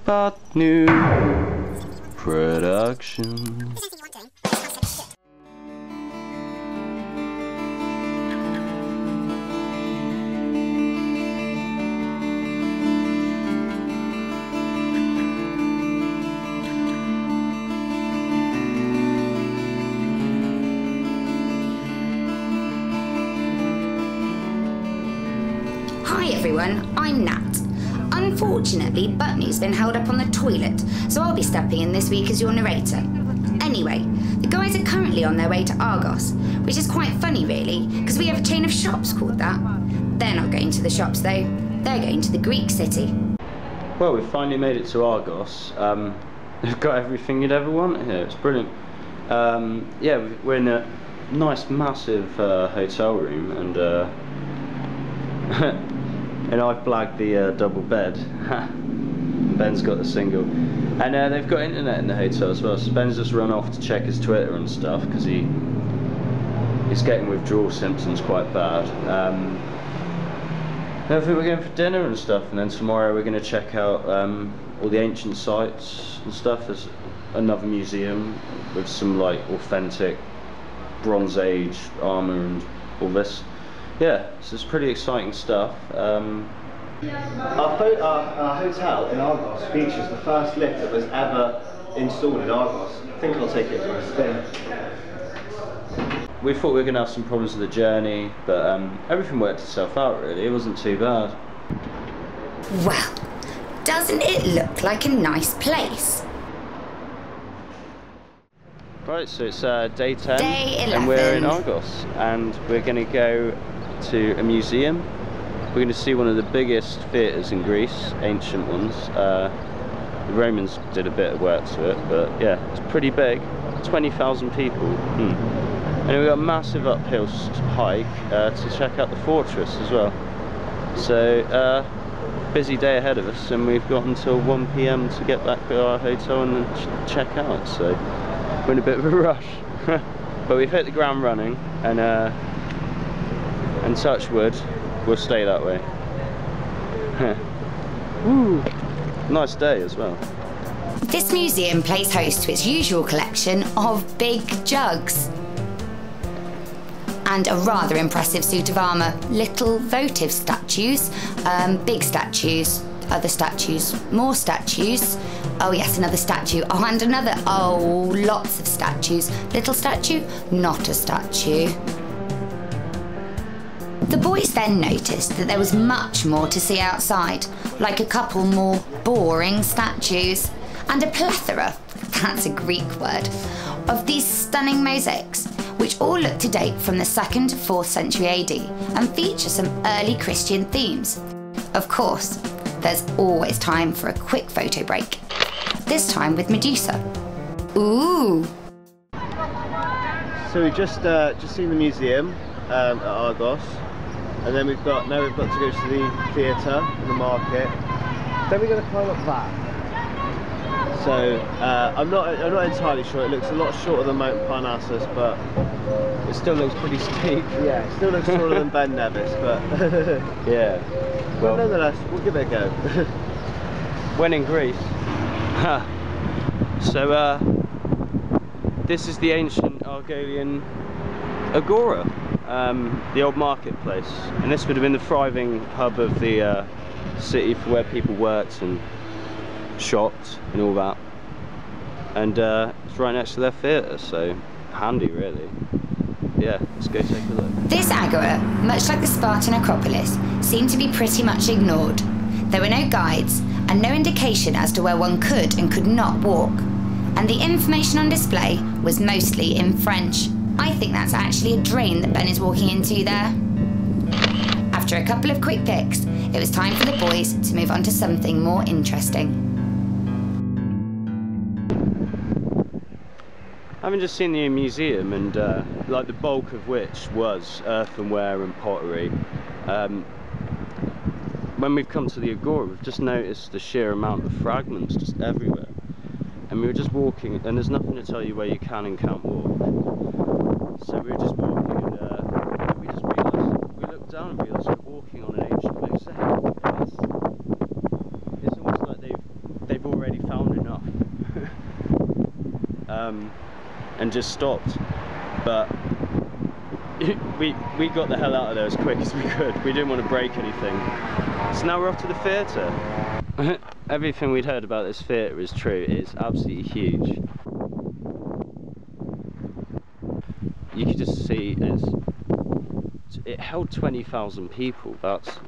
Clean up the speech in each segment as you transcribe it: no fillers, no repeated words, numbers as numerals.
butnu production. Hi everyone, I'm Nat. Unfortunately, Butnu's been held up on the toilet, so I'll be stepping in this week as your narrator. Anyway, the guys are currently on their way to Argos, which is quite funny really, because we have a chain of shops called that. They're not going to the shops though, they're going to the Greek city. Well, we've finally made it to Argos. We've got everything you'd ever want here, it's brilliant. Yeah, we're in a nice massive hotel room, and and I've blagged the double bed. Ben's got the single, and they've got internet in the hotel as well. So Ben's just run off to check his Twitter and stuff because he's getting withdrawal symptoms quite bad. I think we're going for dinner and stuff, and then tomorrow we're going to check out all the ancient sites and stuff. There's another museum with some like authentic Bronze Age armour and all this. Yeah, so it's pretty exciting stuff. Our hotel in Argos features the first lift that was ever installed in Argos. I think I'll take it for a spin. We thought we were going to have some problems with the journey, but everything worked itself out really, it wasn't too bad. Well, doesn't it look like a nice place? Right, so it's day 10, Day 11. and we're in Argos, and we're going to go to a museum. We're going to see one of the biggest theatres in Greece, ancient ones. The Romans did a bit of work to it, but yeah, it's pretty big, 20,000 people. And we've got a massive uphill hike to check out the fortress as well. So, busy day ahead of us, and we've got until 1 PM to get back to our hotel and check out, so we're in a bit of a rush. But we've hit the ground running, and touch wood, we'll stay that way. Woo! Nice day as well. This museum plays host to its usual collection of big jugs and a rather impressive suit of armour, little votive statues, big statues, other statues, more statues, oh yes, another statue, oh and another, oh lots of statues, little statue, not a statue. The boys then noticed that there was much more to see outside, like a couple more boring statues, and a plethora, that's a Greek word, of these stunning mosaics, which all look to date from the 2nd to 4th century AD and feature some early Christian themes. Of course, there's always time for a quick photo break, this time with Medusa. Ooh! So we've just seen the museum at Argos, and then now we've got to go to the theatre and the market. Then we're going to climb up that. So I'm not entirely sure. It looks a lot shorter than Mount Parnassus, but It still looks pretty steep. yeah, it still looks shorter than Ben Nevis, but Yeah. well, nonetheless, we'll give it a go. When in Greece. So this is the ancient Argolian agora, the old marketplace, and this would have been the thriving hub of the city for where people worked and shopped and all that, and it's right next to their theatre, so handy really. Yeah, let's go take a look. This agora, much like the Spartan Acropolis, seemed to be pretty much ignored. There were no guides and no indication as to where one could and could not walk, and the information on display was mostly in French. I think that's actually a drain that Ben is walking into there. After a couple of quick pics, it was time for the boys to move on to something more interesting. Having just seen the museum, and like the bulk of which was earthenware and pottery, when we've come to the agora, we've just noticed the sheer amount of fragments just everywhere. And we were just walking, and there's nothing to tell you where you can and can't walk. So we were just walking, and we just realised, we looked down and realised we're walking on an ancient mosaic. It's almost like they've already and just stopped. But we got the hell out of there as quick as we could. We didn't want to break anything. So now we're off to the theatre. Everything we'd heard about this theatre is true. It's absolutely huge. You could just see it held 20,000 people. That's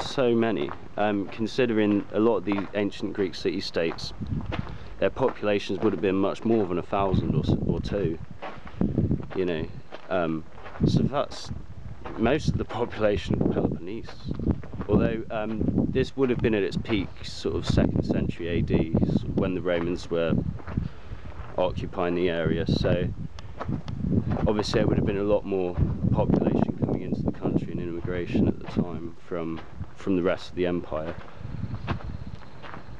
so many. Considering a lot of the ancient Greek city-states, their populations would have been much more than 1,000 or two. You know, so that's most of the population of Peloponnese. Although this would have been at its peak, sort of 2nd century AD, when the Romans were occupying the area. So obviously there would have been a lot more population coming into the country and immigration at the time from the rest of the empire.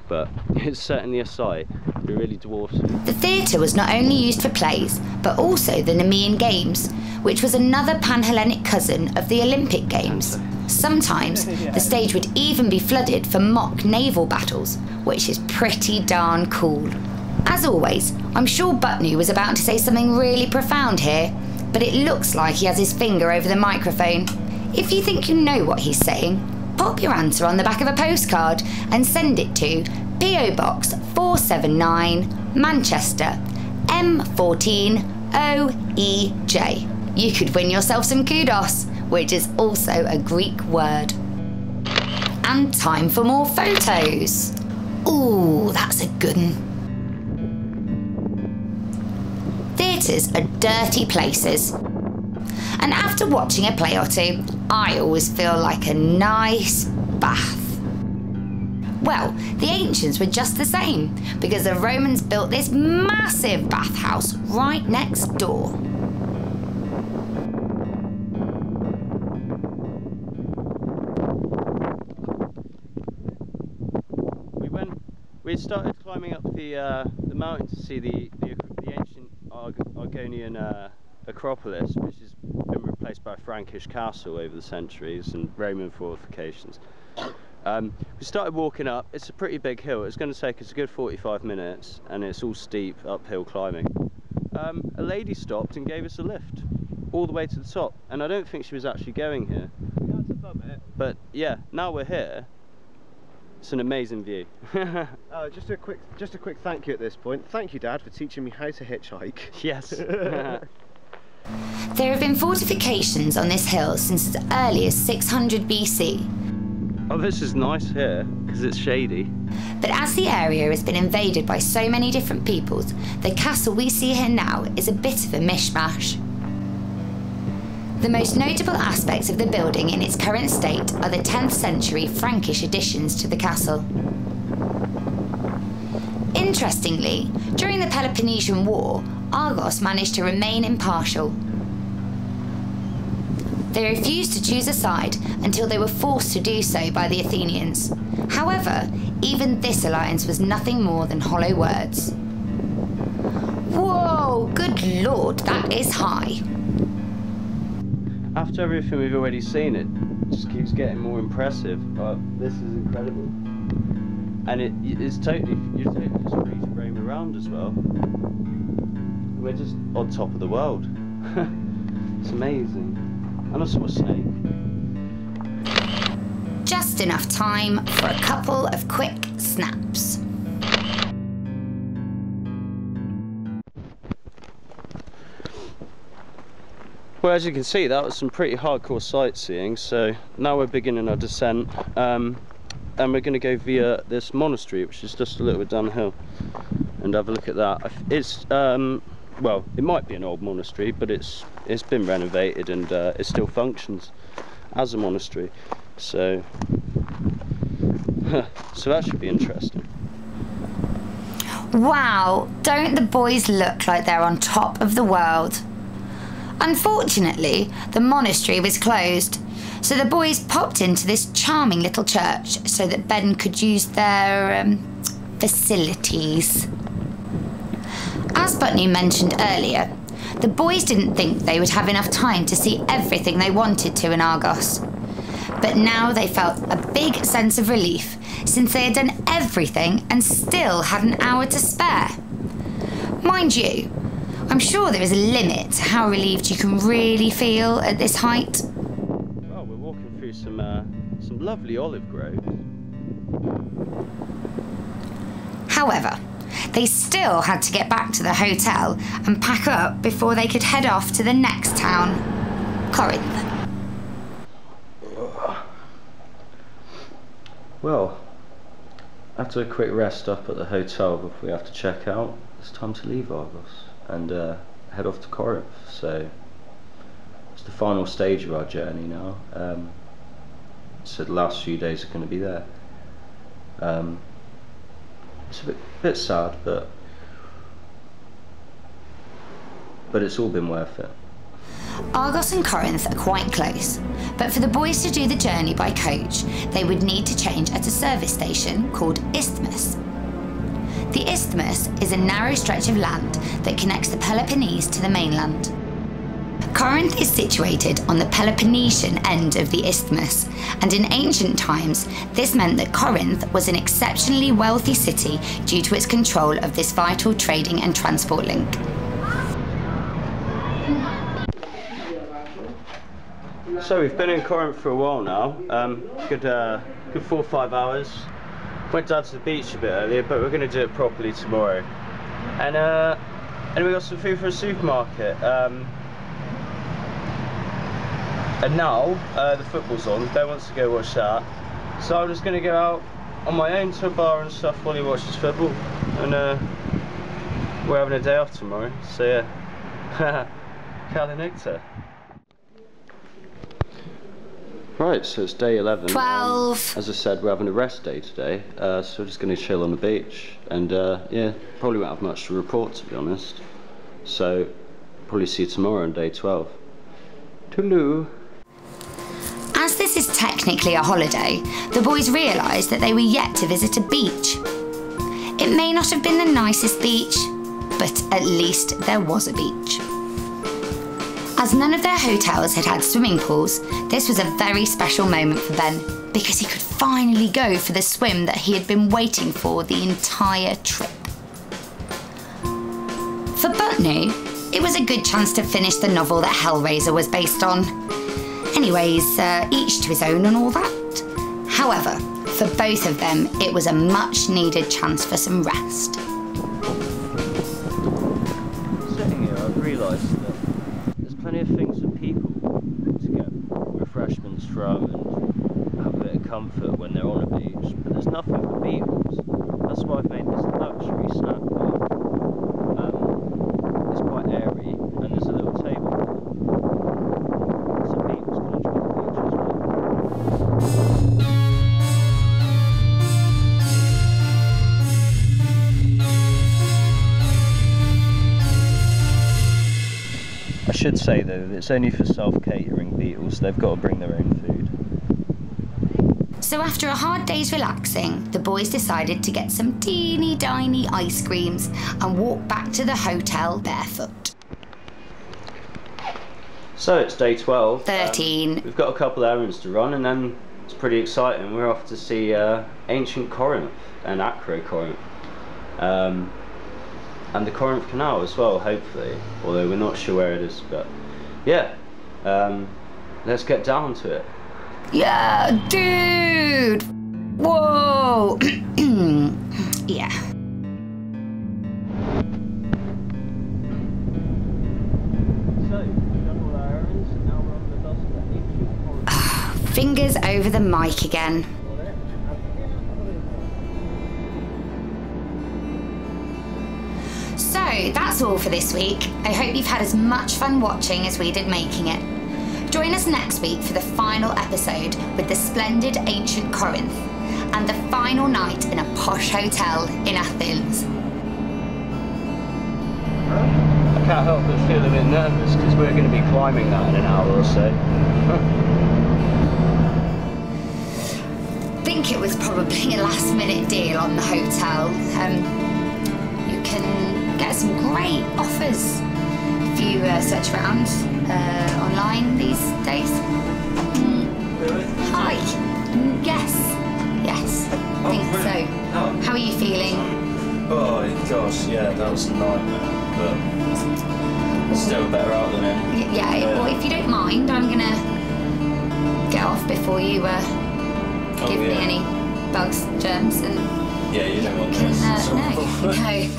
But it's certainly a sight. It really dwarfs it. The theatre was not only used for plays, but also the Nemean Games, which was another Pan-Hellenic cousin of the Olympic Games. Sometimes the stage would even be flooded for mock naval battles, which is pretty darn cool. As always, I'm sure Butnu was about to say something really profound here, but it looks like he has his finger over the microphone. If you think you know what he's saying, pop your answer on the back of a postcard and send it to PO Box 479, Manchester, M14 OEJ. You could win yourself some kudos, which is also a Greek word. And time for more photos. Ooh, that's a good one. Theatres are dirty places. And after watching a play or two, I always feel like a nice bath. Well, the ancients were just the same, because the Romans built this massive bathhouse right next door. We started climbing up the mountain to see the ancient Argonian Acropolis, which has been replaced by a Frankish castle over the centuries and Roman fortifications. We started walking up. It's a pretty big hill. It's going to take us a good 45 minutes, and it's all steep uphill climbing. A lady stopped and gave us a lift all the way to the top, and I don't think she was actually going here. We had to bum it. But yeah, now we're here. It's an amazing view. Just a quick thank you at this point. Thank you, Dad, for teaching me how to hitchhike. Yes. There have been fortifications on this hill since as early as 600 BC. Oh, this is nice here, because it's shady. But as the area has been invaded by so many different peoples, the castle we see here now is a bit of a mishmash. The most notable aspects of the building in its current state are the 10th century Frankish additions to the castle. Interestingly, during the Peloponnesian War, Argos managed to remain impartial. They refused to choose a side until they were forced to do so by the Athenians. However, even this alliance was nothing more than hollow words. Whoa, good lord, that is high. After everything we've already seen, it just keeps getting more impressive, but this is incredible. And you're totally just free to roam around as well. We're just on top of the world. It's amazing. And I saw a snake. Just enough time for a couple of quick snaps. Well, as you can see, that was some pretty hardcore sightseeing, so now we're beginning our descent, and we're going to go via this monastery, which is just a little bit down the hill, and have a look at that. It's, well, it might be an old monastery, but it's been renovated, and it still functions as a monastery, so, so that should be interesting. Wow, don't the boys look like they're on top of the world? Unfortunately, the monastery was closed, so the boys popped into this charming little church so that Ben could use their facilities. As Butnu mentioned earlier, the boys didn't think they would have enough time to see everything they wanted to in Argos. But now they felt a big sense of relief since they had done everything and still had an hour to spare. Mind you, I'm sure there is a limit to how relieved you can really feel at this height. Well, we're walking through some lovely olive groves. However, they still had to get back to the hotel and pack up before they could head off to the next town, Corinth. Well, after a quick rest up at the hotel before we have to check out, it's time to leave Argos and head off to Corinth. So it's the final stage of our journey now. So the last few days are going to be there. It's a bit sad, but it's all been worth it. Argos and Corinth are quite close, but for the boys to do the journey by coach, they would need to change at a service station called Isthmus. The Isthmus is a narrow stretch of land that connects the Peloponnese to the mainland. Corinth is situated on the Peloponnesian end of the Isthmus, and in ancient times, this meant that Corinth was an exceptionally wealthy city due to its control of this vital trading and transport link. So we've been in Corinth for a while now, good 4 or 5 hours. Went down to the beach a bit earlier, but we're going to do it properly tomorrow. And we got some food from a supermarket. And now the football's on. Ben wants to go watch that, so I'm just going to go out on my own to a bar and stuff while he watches football. And we're having a day off tomorrow, so yeah. Calenecta. Right, so it's day 11. 12. As I said, we're having a rest day today, so we're just going to chill on the beach. And yeah, probably won't have much to report, to be honest. So, probably see you tomorrow on day 12. Toodaloo. As this is technically a holiday, the boys realised that they were yet to visit a beach. It may not have been the nicest beach, but at least there was a beach. As none of their hotels had swimming pools, this was a very special moment for Ben, because he could finally go for the swim that he had been waiting for the entire trip. For Butnu, it was a good chance to finish the novel that Hellraiser was based on. Anyways, each to his own and all that. However, for both of them, it was a much needed chance for some rest. Sitting here, I've realised that there's plenty of things for people to get refreshments from and have a bit of comfort when they're on a beach, but there's nothing for beetles. That's why I've made this luxury snack bar. It's quite airy, and there's a little table there. So beetles can enjoy the beach as well. I should say though, it's only for self-catering beetles. They've got to bring their own food. So after a hard day's relaxing, the boys decided to get some teeny tiny ice creams and walk back to the hotel barefoot. So it's day 12. 13. We've got a couple of errands to run, and then it's pretty exciting. We're off to see ancient Corinth and Acro Corinth. And the Corinth Canal as well, hopefully, although we're not sure where it is, but yeah, let's get down to it. Yeah, dude! Whoa! Yeah. So, we've done all our errands, and now we're on the bus to ancient Corinth. Fingers over the mic again. So that's all for this week. I hope you've had as much fun watching as we did making it. Join us next week for the final episode with the splendid ancient Corinth and the final night in a posh hotel in Athens. I can't help but feel a bit nervous because we're going to be climbing that in an hour or so. I think it was probably a last minute deal on the hotel. You can get some great offers if you search around online these days. Hi. Yes, I think so. How are you feeling? Oh, gosh, yeah, that was a nightmare, but still better out than in. Yeah, well, if you don't mind, I'm gonna get off before you give me any bugs, germs, and yeah, you don't want can, this. no,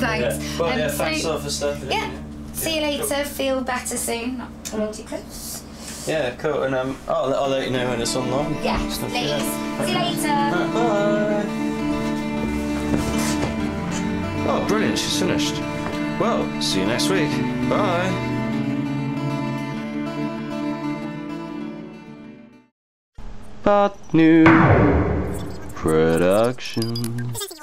thanks. Yeah. Well, yeah, thanks a so, lot for stuff. Yeah, see you later. Feel better soon. Not pulling too close. Yeah, cool. And I'll let you know when it's online. Yeah, please. See you later. Bye. Oh, brilliant! She's finished. Well, see you next week. Bye. Butnu Productions.